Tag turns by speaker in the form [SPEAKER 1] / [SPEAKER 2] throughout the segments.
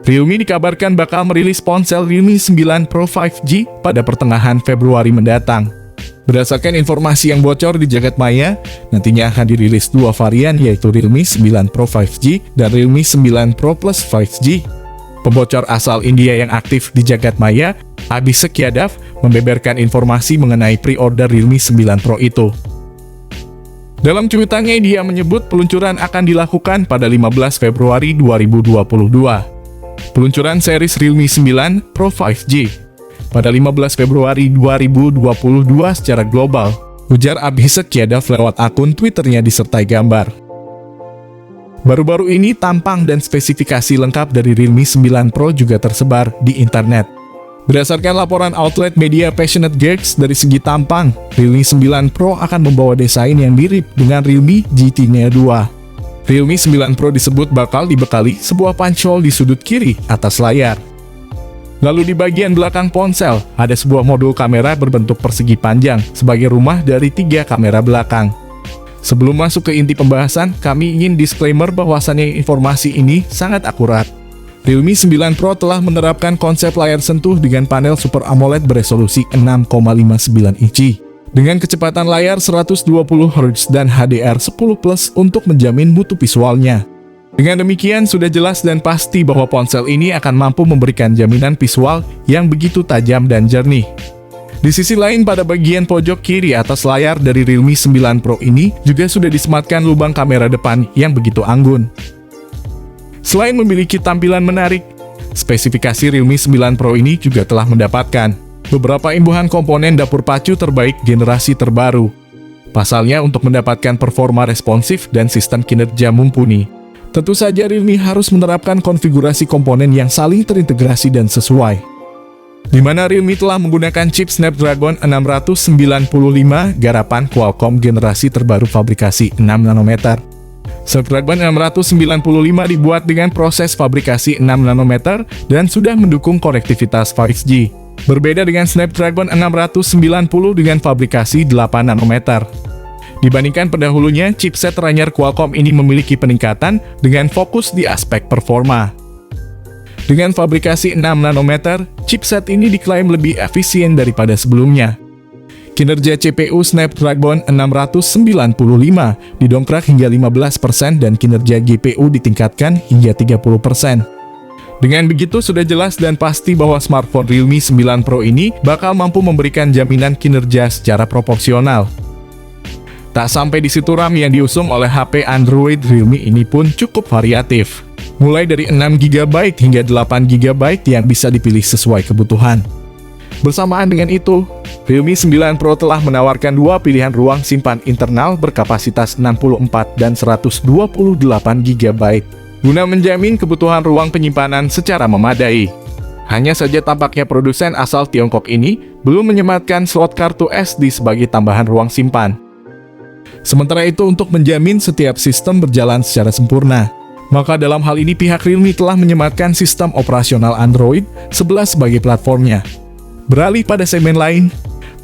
[SPEAKER 1] Realme dikabarkan bakal merilis ponsel Realme 9 Pro 5G pada pertengahan Februari mendatang. Berdasarkan informasi yang bocor di jagat maya, nantinya akan dirilis dua varian yaitu Realme 9 Pro 5G dan Realme 9 Pro Plus 5G. Pembocor asal India yang aktif di jagat maya, Abhishek Yadav, membeberkan informasi mengenai pre-order Realme 9 Pro itu. Dalam cuitannya, dia menyebut peluncuran akan dilakukan pada 15 Februari 2022. Peluncuran series Realme 9 Pro 5G pada 15 Februari 2022 secara global, ujar Abhishek Yadav lewat akun Twitternya disertai gambar. Baru-baru ini tampang dan spesifikasi lengkap dari Realme 9 Pro juga tersebar di internet. Berdasarkan laporan outlet media Passionate Geeks, dari segi tampang, Realme 9 Pro akan membawa desain yang mirip dengan Realme GT Neo 2. Realme 9 Pro disebut bakal dibekali sebuah punch hole di sudut kiri atas layar. Lalu di bagian belakang ponsel, ada sebuah modul kamera berbentuk persegi panjang sebagai rumah dari 3 kamera belakang. Sebelum masuk ke inti pembahasan, kami ingin disclaimer bahwasannya informasi ini sangat akurat. Realme 9 Pro telah menerapkan konsep layar sentuh dengan panel Super AMOLED beresolusi 6,59 inci. Dengan kecepatan layar 120 Hz dan HDR10+ untuk menjamin mutu visualnya. Dengan demikian, sudah jelas dan pasti bahwa ponsel ini akan mampu memberikan jaminan visual yang begitu tajam dan jernih. Di sisi lain, pada bagian pojok kiri atas layar dari Realme 9 Pro ini juga sudah disematkan lubang kamera depan yang begitu anggun. Selain memiliki tampilan menarik, spesifikasi Realme 9 Pro ini juga telah mendapatkan beberapa imbuhan komponen dapur pacu terbaik generasi terbaru. Pasalnya, untuk mendapatkan performa responsif dan sistem kinerja mumpuni, tentu saja Realme harus menerapkan konfigurasi komponen yang saling terintegrasi dan sesuai. Di mana Realme telah menggunakan chip Snapdragon 695 garapan Qualcomm generasi terbaru fabrikasi 6 nanometer. Snapdragon 695 dibuat dengan proses fabrikasi 6 nanometer dan sudah mendukung konektivitas 5G. Berbeda dengan Snapdragon 690 dengan fabrikasi 8 nanometer. Dibandingkan pendahulunya, chipset Rainier Qualcomm ini memiliki peningkatan dengan fokus di aspek performa. Dengan fabrikasi 6 nanometer, chipset ini diklaim lebih efisien daripada sebelumnya. Kinerja CPU Snapdragon 695 didongkrak hingga 15% dan kinerja GPU ditingkatkan hingga 30%. Dengan begitu, sudah jelas dan pasti bahwa smartphone Realme 9 Pro ini bakal mampu memberikan jaminan kinerja secara proporsional. Tak sampai di situ, RAM yang diusung oleh HP Android Realme ini pun cukup variatif. Mulai dari 6GB hingga 8GB yang bisa dipilih sesuai kebutuhan. Bersamaan dengan itu, Realme 9 Pro telah menawarkan dua pilihan ruang simpan internal berkapasitas 64 dan 128GB, guna menjamin kebutuhan ruang penyimpanan secara memadai. Hanya saja tampaknya produsen asal Tiongkok ini belum menyematkan slot kartu SD sebagai tambahan ruang simpan. Sementara itu, untuk menjamin setiap sistem berjalan secara sempurna, maka dalam hal ini pihak Realme telah menyematkan sistem operasional Android 11 sebagai platformnya. Beralih pada segmen lain,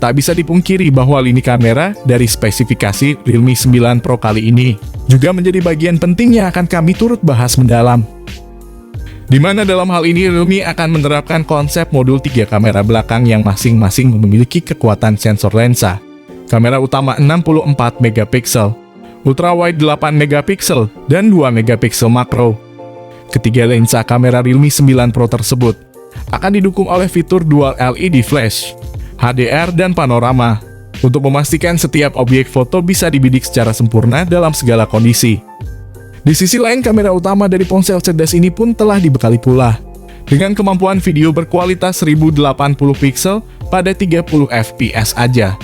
[SPEAKER 1] tak bisa dipungkiri bahwa lini kamera dari spesifikasi Realme 9 Pro kali ini juga menjadi bagian penting yang akan kami turut bahas mendalam. Di mana dalam hal ini Realme akan menerapkan konsep modul 3 kamera belakang yang masing-masing memiliki kekuatan sensor lensa. Kamera utama 64 megapiksel, ultrawide 8 megapiksel, dan 2 megapiksel makro. Ketiga lensa kamera Realme 9 Pro tersebut akan didukung oleh fitur dual LED flash, HDR, dan panorama, untuk memastikan setiap objek foto bisa dibidik secara sempurna dalam segala kondisi. Di sisi lain, kamera utama dari ponsel cerdas ini pun telah dibekali pula dengan kemampuan video berkualitas 1080 piksel pada 30 fps aja.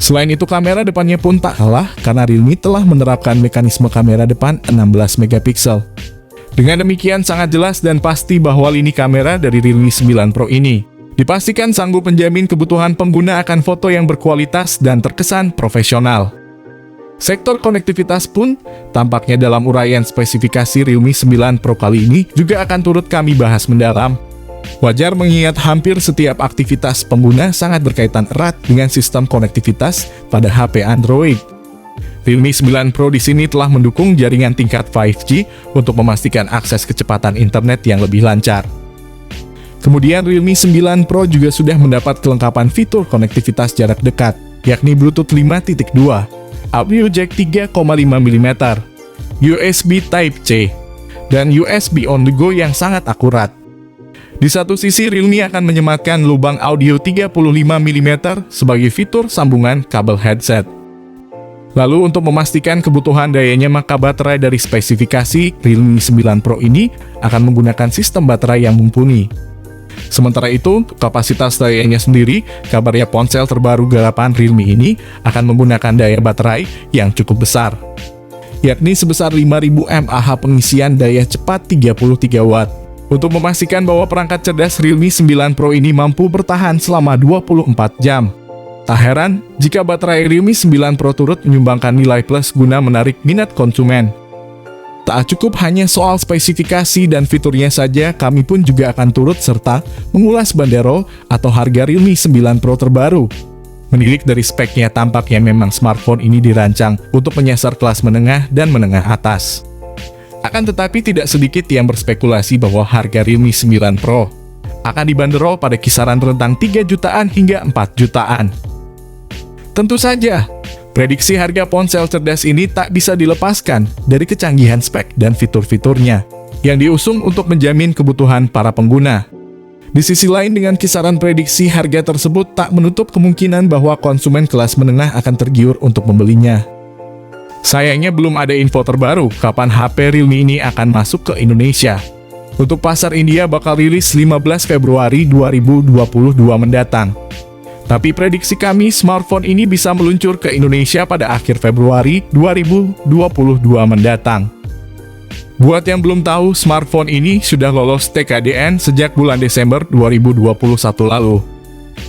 [SPEAKER 1] Selain itu, kamera depannya pun tak kalah karena Realme telah menerapkan mekanisme kamera depan 16 megapiksel. Dengan demikian, sangat jelas dan pasti bahwa lini kamera dari Realme 9 Pro ini dipastikan sanggup menjamin kebutuhan pengguna akan foto yang berkualitas dan terkesan profesional. Sektor konektivitas pun tampaknya dalam uraian spesifikasi Realme 9 Pro kali ini juga akan turut kami bahas mendalam. Wajar mengingat hampir setiap aktivitas pengguna sangat berkaitan erat dengan sistem konektivitas pada HP Android. Realme 9 Pro di sini telah mendukung jaringan tingkat 5G untuk memastikan akses kecepatan internet yang lebih lancar. Kemudian Realme 9 Pro juga sudah mendapat kelengkapan fitur konektivitas jarak dekat, yakni Bluetooth 5.2, audio jack 3,5 mm, USB Type-C, dan USB on the go yang sangat akurat. Di satu sisi, Realme akan menyematkan lubang audio 35 mm sebagai fitur sambungan kabel headset. Lalu untuk memastikan kebutuhan dayanya, maka baterai dari spesifikasi Realme 9 Pro ini akan menggunakan sistem baterai yang mumpuni. Sementara itu, untuk kapasitas dayanya sendiri, kabarnya ponsel terbaru garapan Realme ini akan menggunakan daya baterai yang cukup besar, yakni sebesar 5000 mAh pengisian daya cepat 33 Watt. Untuk memastikan bahwa perangkat cerdas Realme 9 Pro ini mampu bertahan selama 24 jam. Tak heran jika baterai Realme 9 Pro turut menyumbangkan nilai plus guna menarik minat konsumen. Tak cukup hanya soal spesifikasi dan fiturnya saja, kami pun juga akan turut serta mengulas bandrol atau harga Realme 9 Pro terbaru. Menilik dari speknya, tampaknya memang smartphone ini dirancang untuk menyasar kelas menengah dan menengah atas. Akan tetapi tidak sedikit yang berspekulasi bahwa harga Realme 9 Pro akan dibanderol pada kisaran rentang 3 jutaan hingga 4 jutaan. Tentu saja, prediksi harga ponsel cerdas ini tak bisa dilepaskan dari kecanggihan spek dan fitur-fiturnya yang diusung untuk menjamin kebutuhan para pengguna. Di sisi lain, dengan kisaran prediksi harga tersebut tak menutup kemungkinan bahwa konsumen kelas menengah akan tergiur untuk membelinya. Sayangnya belum ada info terbaru kapan HP Realme ini akan masuk ke Indonesia. Untuk pasar India bakal rilis 15 Februari 2022 mendatang. Tapi prediksi kami, smartphone ini bisa meluncur ke Indonesia pada akhir Februari 2022 mendatang. Buat yang belum tahu, smartphone ini sudah lolos TKDN sejak bulan Desember 2021 lalu.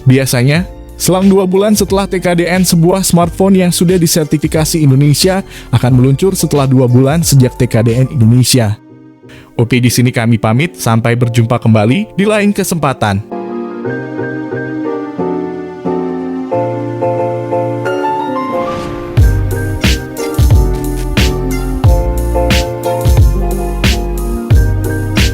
[SPEAKER 1] Biasanya, selang 2 bulan setelah TKDN, sebuah smartphone yang sudah disertifikasi Indonesia akan meluncur setelah 2 bulan sejak TKDN Indonesia. Oke, di sini kami pamit, sampai berjumpa kembali di lain kesempatan.